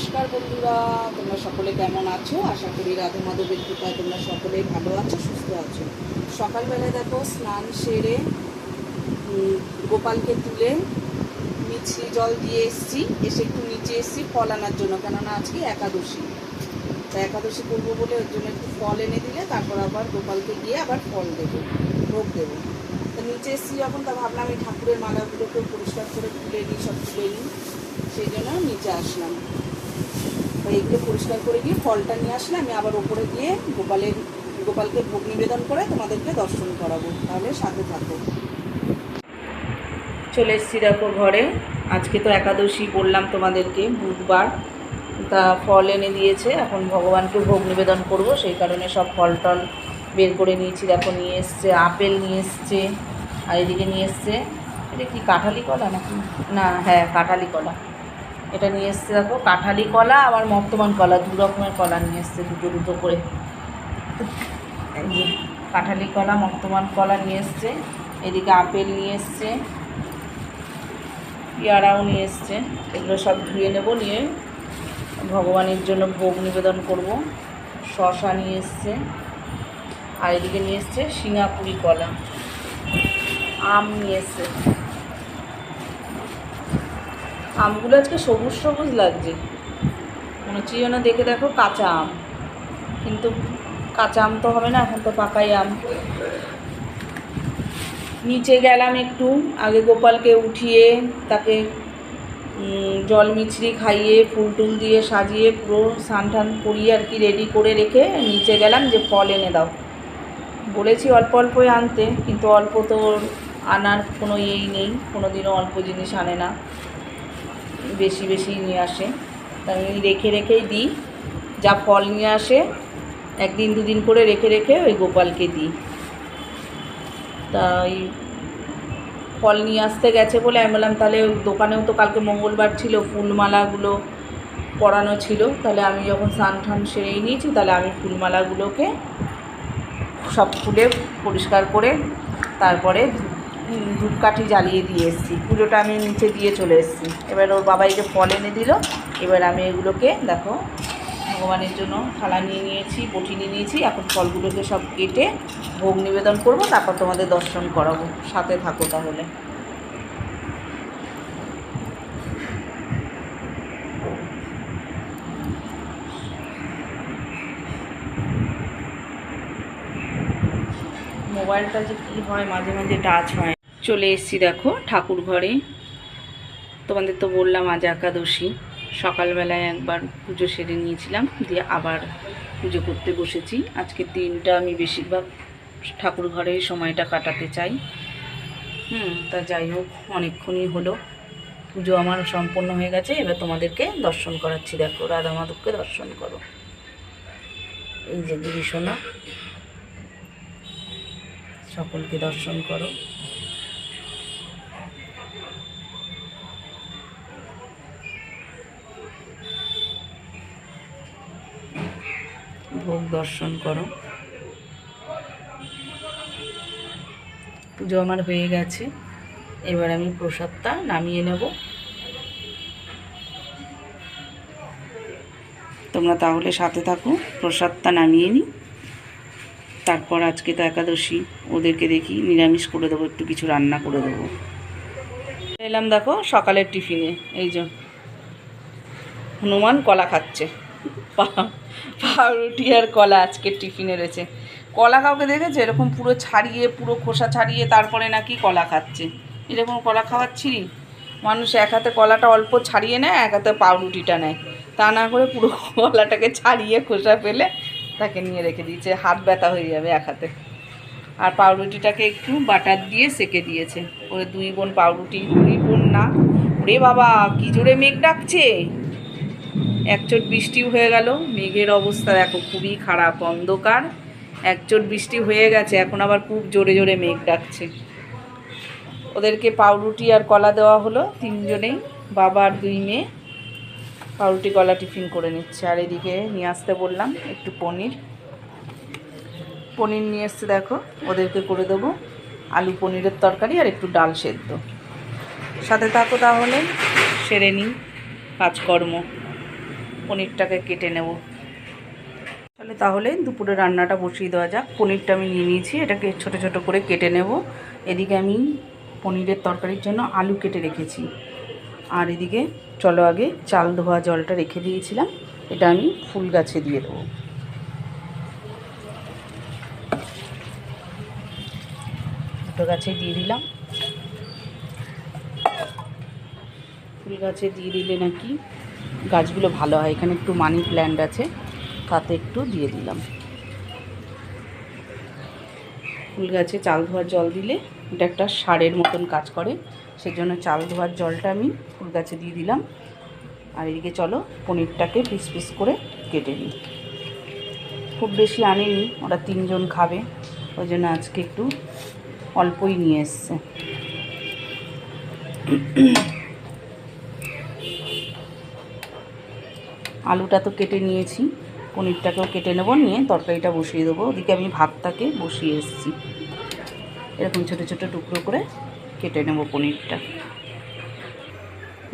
নমস্কার বন্ধুরা, তোমরা সকলে কেমন আছো? আশা করি রাধা মাধবের কৃপায় তোমরা সকলেই ভালো আছো, সুস্থ আছো। সকালবেলায় দেখো স্নান সেরে গোপালকে তুলে মিছরি জল দিয়ে এসছি, এসে একটু নিচে এসছি ফল আনার জন্য, কেননা আজকে একাদশী। তা একাদশী করবো বলে ওর জন্য একটু ফল এনে দিলে তারপর আবার গোপালকে গিয়ে আবার ফল দেবো, ভোগ দেবো। তো নিচে এসছি যখন, তা ভাবলাম এই ঠাকুরের মালাগুলোকেও পরিষ্কার করে তুলে নিই, সব তুলে নিই, সেই জন্য নিচে আসলাম। এইগুলো পরিষ্কার করে গিয়ে ফলটা নিয়ে আসলে আমি আবার ওপরে গিয়ে গোপালকে ভোগ নিবেদন করে তোমাদেরকে দর্শন করাবো। তাহলে সাথে থাকো। চলে এসেছি দেখো ঘরে। আজকে তো একাদশী বললাম তোমাদেরকে, বুধবার। তা ফল এনে দিয়েছে, এখন ভগবানকে ভোগ নিবেদন করব, সেই কারণে সব ফল টল বের করে নিয়েছি। দেখো নিয়ে এসছে আপেল, নিয়ে এসছে, আর এদিকে নিয়ে এসছে এটা কি কাঁঠালি কলা নাকি, না হ্যাঁ কাঁঠালি কলা। এটা নিয়ে এসছে দেখো কাঁঠালি কলা, আবার মর্তমান কলা, দু রকমের কলা নিয়ে এসছে, দুটো দুটো করে। এই যে কাঁঠালি কলা, মর্তমান কলা নিয়ে এসছে, এদিকে আপেল নিয়ে এসছে, পেয়ারাও নিয়ে এসছে। এগুলো সব ধুয়ে নেব, নিয়ে ভগবানের জন্য ভোগ নিবেদন করব। শসা নিয়ে এসছে, আর এদিকে নিয়ে এসছে সিঙ্গাপুরি কলা, আম নিয়ে এসছে। আমগুলো আজকে সবুজ সবুজ লাগছে, মনে হচ্ছে যেন দেখে দেখো কাঁচা আম, কিন্তু কাঁচা আম তো হবে না, এখন তো পাকাই আম। নিচে গেলাম একটু আগে, গোপালকে উঠিয়ে তাকে জল মিছরি খাইয়ে ফুল টুল দিয়ে সাজিয়ে পুরো স্নান টান করিয়ে আর কি রেডি করে রেখে নিচে গেলাম যে ফল এনে দাও। বলেছি অল্প অল্পই আনতে, কিন্তু অল্প তো আনার কোনো ইয়েই নেই, কোনো দিনও অল্প জিনিস আনে না, বেশি বেশি নিয়ে আসে। তাই আমি রেখে রেখেই দিই, যা ফল নিয়ে আসে একদিন দুদিন করে রেখে রেখে ওই গোপালকে দিই। তাই ফল নিয়ে আসতে গেছে বলে আমি বললাম তাহলে দোকানেও তো কালকে মঙ্গলবার ছিল, ফুলমালাগুলো পরানো ছিল, তাহলে আমি যখন স্নান টান সেরেই নিয়েছি, তাহলে আমি ফুলমালাগুলোকে সব খুলে পরিষ্কার করে তারপরে ধূপকাঠি জ্বালিয়ে দিয়ে এসেছি। পুজোটা আমি নিচে দিয়ে চলে এসেছি। এবার ওর বাবাই যে ফল এনে দিল, এবার আমি এগুলোকে দেখো ভগবানের জন্য থালা নিয়ে নিয়েছি, বটি নিয়ে নিয়েছি। এখন ফলগুলোকে সব কেটে ভোগ নিবেদন করব, তারপর তোমাদের দর্শন করাবো, সাথে থাকো তাহলে। মোবাইলটা যে কী হয়, মাঝে মাঝে টাচ হয়। চলে এসেছি দেখো ঠাকুর ঘরে। তোমাদের তো বললাম আজ একাদশী। সকালবেলায় একবার পুজো সেরে নিয়েছিলাম, দিয়ে আবার পুজো করতে বসেছি। আজকের দিনটা আমি বেশিরভাগ ঠাকুর ঘরে সময়টা কাটাতে চাই। তা যাই হোক, অনেকক্ষণই হলো পুজো আমার সম্পন্ন হয়ে গেছে। এবার তোমাদেরকে দর্শন করাচ্ছি, দেখো রাধা মাধবকে দর্শন করো। এই যে দিদি সোনা, সকলকে দর্শন করো। ভোগ দর্শন করো। পুজো আমার হয়ে গেছে, এবার আমি প্রসাদটা নামিয়ে নেব। তোমরা তাহলে সাথে থাকো, প্রসাদটা নামিয়ে নিই, তারপর আজকে তো একাদশী, ওদেরকে দেখি নিরামিষ করে দেবো, একটু কিছু রান্না করে দেবো। এলাম দেখো সকালের টিফিনে, এই যে হনুমান কলা খাচ্ছে, পাউরুটি আর কলা আজকের টিফিনে রয়েছে। কলা কাউকে দেখেছে এরকম পুরো ছাড়িয়ে, পুরো খোসা ছাড়িয়ে তারপরে নাকি কলা খাচ্ছে? এরকম কলা খাওয়াচ্ছি, মানুষ এক হাতে কলাটা অল্প ছাড়িয়ে নেয়, এক হাতে পাউরুটিটা নেয়, তা না করে পুরো কলাটাকে ছাড়িয়ে খোসা ফেলে তাকে নিয়ে রেখে দিয়েছে, হাত ব্যথা হয়ে যাবে এক হাতে। আর পাউরুটিটাকে একটু বাটার দিয়ে সেঁকে দিয়েছে। ওই দুই বোন পাউরুটি, দুই বোন না, ওরে বাবা কি জোরে মেঘ ডাকছে, একচোট বৃষ্টি হয়ে গেল। মেঘের অবস্থা দেখো খুবই খারাপ, অন্ধকার, একচোট বৃষ্টি হয়ে গেছে, এখন আবার খুব জোরে জোরে মেঘ ডাকছে। ওদেরকে পাউরুটি আর কলা দেওয়া হলো, তিনজনেই, বাবা আর দুই মেয়ে পাউরুটি কলা টিফিন করে নিচ্ছে। আর এদিকে নিয়ে আসতে বললাম একটু পনির নিয়ে এসছে, দেখো ওদেরকে করে দেবো আলু পনিরের তরকারি আর একটু ডাল সেদ্ধ। সাথে থাকো তাহলে, সেরে নিই কাজকর্ম। পনিরটাকে কেটে নেব। তাহলে দুপুরে রান্নাটা বসিয়ে দেওয়া যাক। পনিরটা আমি নিয়ে নিয়েছি, এটাকে ছোট ছোট করে কেটে নেব। এদিকে আমি পনিরের তরকারির জন্য আলু কেটে রেখেছি, আর এদিকে চলো আগে চাল ধোয়া জলটা রেখে দিয়েছিলাম, এটা আমি ফুল গাছে দিয়ে দেবো। দুটো গাছে দিয়ে দিলাম। ফুল গাছে দিয়ে দিলে নাকি গাছগুলো ভালো হয়। এখানে একটু মানি প্ল্যান্ট আছে, তাতে একটু দিয়ে দিলাম। ফুল গাছে চাল ধোয়ার জল দিলে এটা একটা সারের মতন কাজ করে, সেজন্য চাল ধোয়ার জলটা আমি ফুল গাছে দিয়ে দিলাম। আর এদিকে চলো পনিরটাকে পিস পিস করে কেটে নিই। খুব বেশি আনিনি, ওরা 3 জন খাবে, ওই জন্য আজকে একটু অল্পই নিয়ে এসছে। আলুটা তো কেটে নিয়েছি, পনিরটাকেও কেটে নেবো, নিয়ে তরকারিটা বসিয়ে দেবো। ওদিকে আমি ভাতটাকে বসিয়ে এসেছি, এরকম ছোটো ছোটো টুকরো করে কেটে নেব পনিরটা।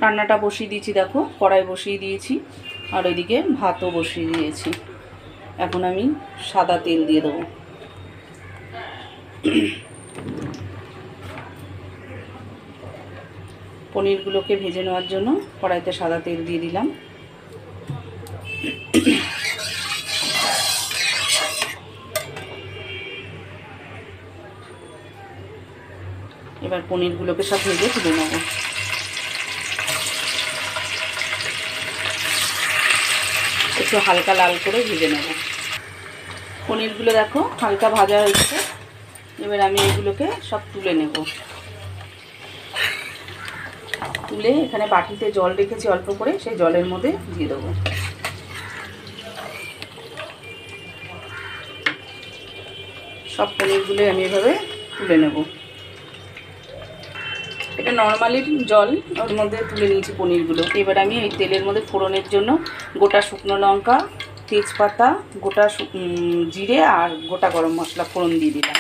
রান্নাটা বসিয়ে দিয়েছি, দেখো কড়াই বসিয়ে দিয়েছি, আর ওইদিকে ভাতও বসিয়ে দিয়েছি। এখন আমি সাদা তেল দিয়ে দেবো। পনিরগুলোকে ভেজে নেওয়ার জন্য কড়াইতে সাদা তেল দিয়ে দিলাম। এবার পনিরগুলোকে সব ভেজে তুলে নেব। একটু হালকা লাল করে ভেজে নেব। পনিরগুলো দেখো হালকা ভাজা হয়েছে, এবার আমি এগুলোকে সব তুলে নেব। তুলে এখানে বাটিতে জল রেখেছি অল্প করে, সেই জলের মধ্যে দিয়ে দেবো। সব পনিরগুলো আমি এভাবে তুলে নেব। এটা নর্মালি জল, ওর মধ্যে তুলে নিয়েছি পনিরগুলো। এবার আমি এই তেলের মধ্যে ফোড়নের জন্য গোটা শুকনো লঙ্কা, তেজপাতা, গোটা জিরে আর গোটা গরম মশলা ফোড়ন দিয়ে দিলাম।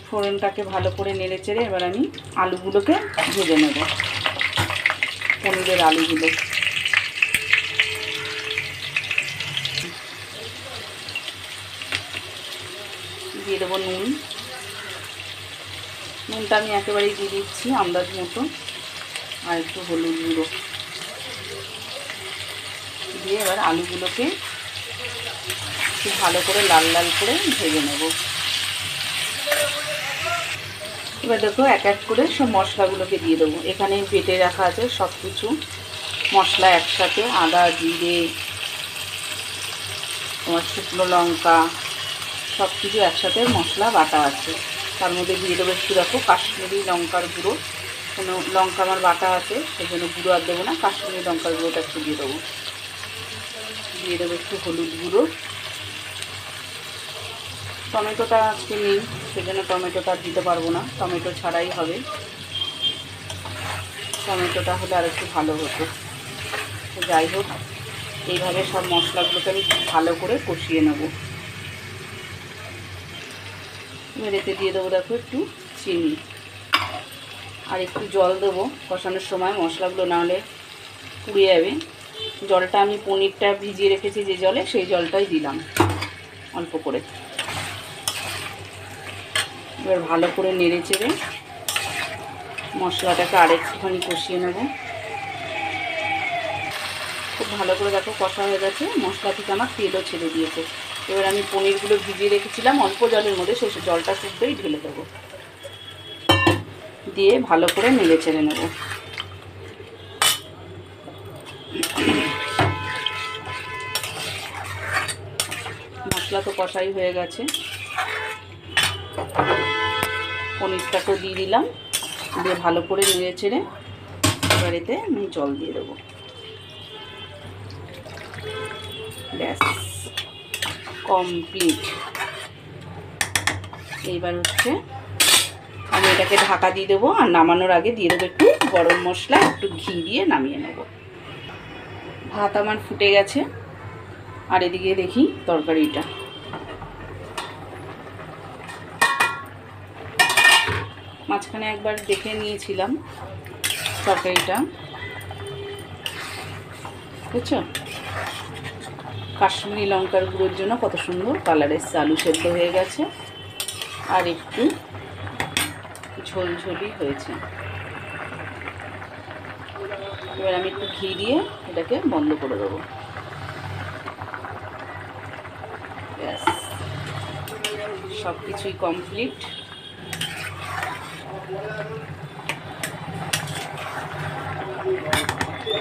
ফোড়নটাকে ভালো করে নেড়ে চেড়ে এবার আমি আলুগুলোকে ভেজে নেব। পনিরের আলুগুলো দিয়ে দেবো নুন। নুনটা আমি একেবারেই দিয়ে দিচ্ছি আন্দাজ মতো, আর একটু হলুদ গুঁড়ো দিয়ে এবার আলুগুলোকে একটু ভালো করে লাল লাল করে ভেজে নেব। এবার দেখো এক এক করে সব মশলাগুলোকে দিয়ে দেবো। এখানে বেটে রাখা আছে সব কিছু মশলা একসাথে, আদা, জিরে, তোমার শুকনো লঙ্কা, সব কিছু একসাথে মশলা বাটা আছে। তার মধ্যে দিয়ে দেবো একটু, দেখো কাশ্মীরি লঙ্কার গুঁড়ো। কোনো লঙ্কা আমার বাটা আছে, সেই জন্য গুঁড়ো আর দেবো না, কাশ্মীরি লঙ্কার গুঁড়োটা একটু দিয়ে দেবো। দিয়ে দেবো একটু হলুদ গুঁড়ো। টমেটোটা আজকে নেই, সেজন্য টমেটোটা দিতে পারবো না, টমেটো ছাড়াই হবে। টমেটোটা হলে আর একটু ভালো হতো। যাই হোক, এইভাবে সব মশলাগুলোকে আমি ভালো করে কষিয়ে নেব। এবার এতে দিয়ে দেবো দেখো একটু চিনি, আর একটু জল দেবো কষানোর সময়, মশলাগুলো না হলে পুড়ে যাবে। জলটা আমি পনিরটা ভিজিয়ে রেখেছি যে জলে, সেই জলটাই দিলাম অল্প করে। এবার ভালো করে নেড়ে চেড়ে মশলাটাকে আরেকটুখানি কষিয়ে নেব। খুব ভালো করে দেখো কষা হয়ে গেছে, মশলা থেকে আমার তেলও ছেড়ে দিয়েছে। এবার আমি পনিরগুলো ভিজিয়ে রেখেছিলাম অল্প জলের মধ্যে, সেই জলটা শুদ্ধই ঢেলে দেবো, দিয়ে ভালো করে নেড়ে চেড়ে নেব। মশলা তো কষাই হয়ে গেছে, পনিরটাকেও দিয়ে দিলাম, দিয়ে ভালো করে নেড়ে চেড়ে এবার এতে আমি জল দিয়ে দেবো। ব্যাস কমপ্লিট। এইবার হচ্ছে আমি এটাকে ঢাকা দিয়ে দেবো, আর নামানোর আগে দিয়ে দেবো একটু গরম মশলা, একটু ঘি দিয়ে নামিয়ে নেব। ভাত আমার ফুটে গেছে, আর এদিকে দেখি তরকারিটা মাঝখানে একবার দেখে নিয়েছিলাম তরকারিটা, বুঝছো? কাশ্মীরি লঙ্কার গুঁড়োর জন্য কত সুন্দর কালার এসছে। আলু সেদ্ধ হয়ে গেছে আর একটু ঝোলঝোলই হয়েছে। এবার আমি একটু ঘি দিয়ে এটাকে বন্ধ করে দেবো। ব্যাস, সব কিছুই কমপ্লিট।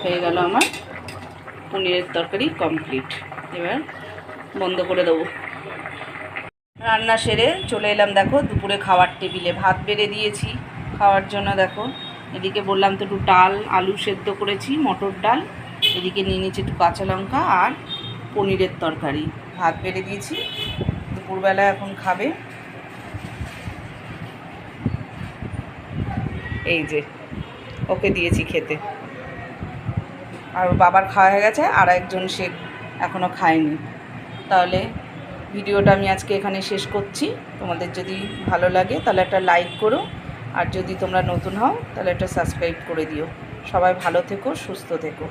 হয়ে গেল আমার পনিরের তরকারি কমপ্লিট। এবার বন্ধ করে দেবো। রান্না সেরে চলে এলাম দেখো দুপুরে খাওয়ার টেবিলে। ভাত বেড়ে দিয়েছি খাওয়ার জন্য। দেখো এদিকে বললাম তো একটু ডাল আলু সেদ্ধ করেছি, মটর ডাল। এদিকে নিয়ে নিয়েছি একটু কাঁচা লঙ্কা আর পনিরের তরকারি। ভাত বেড়ে দিয়েছি, দুপুরবেলা এখন খাবে। এই যে ওকে দিয়েছি খেতে, আর ওর বাবার খাওয়া হয়ে গেছে, আর একজন সে এখনও খায়নি। তাহলে ভিডিওটা আমি আজকে এখানে শেষ করছি। তোমাদের যদি ভালো লাগে তাহলে একটা লাইক করো, আর যদি তোমরা নতুন হও তাহলে একটা সাবস্ক্রাইব করে দিও। সবাই ভালো থেকো, সুস্থ থেকো।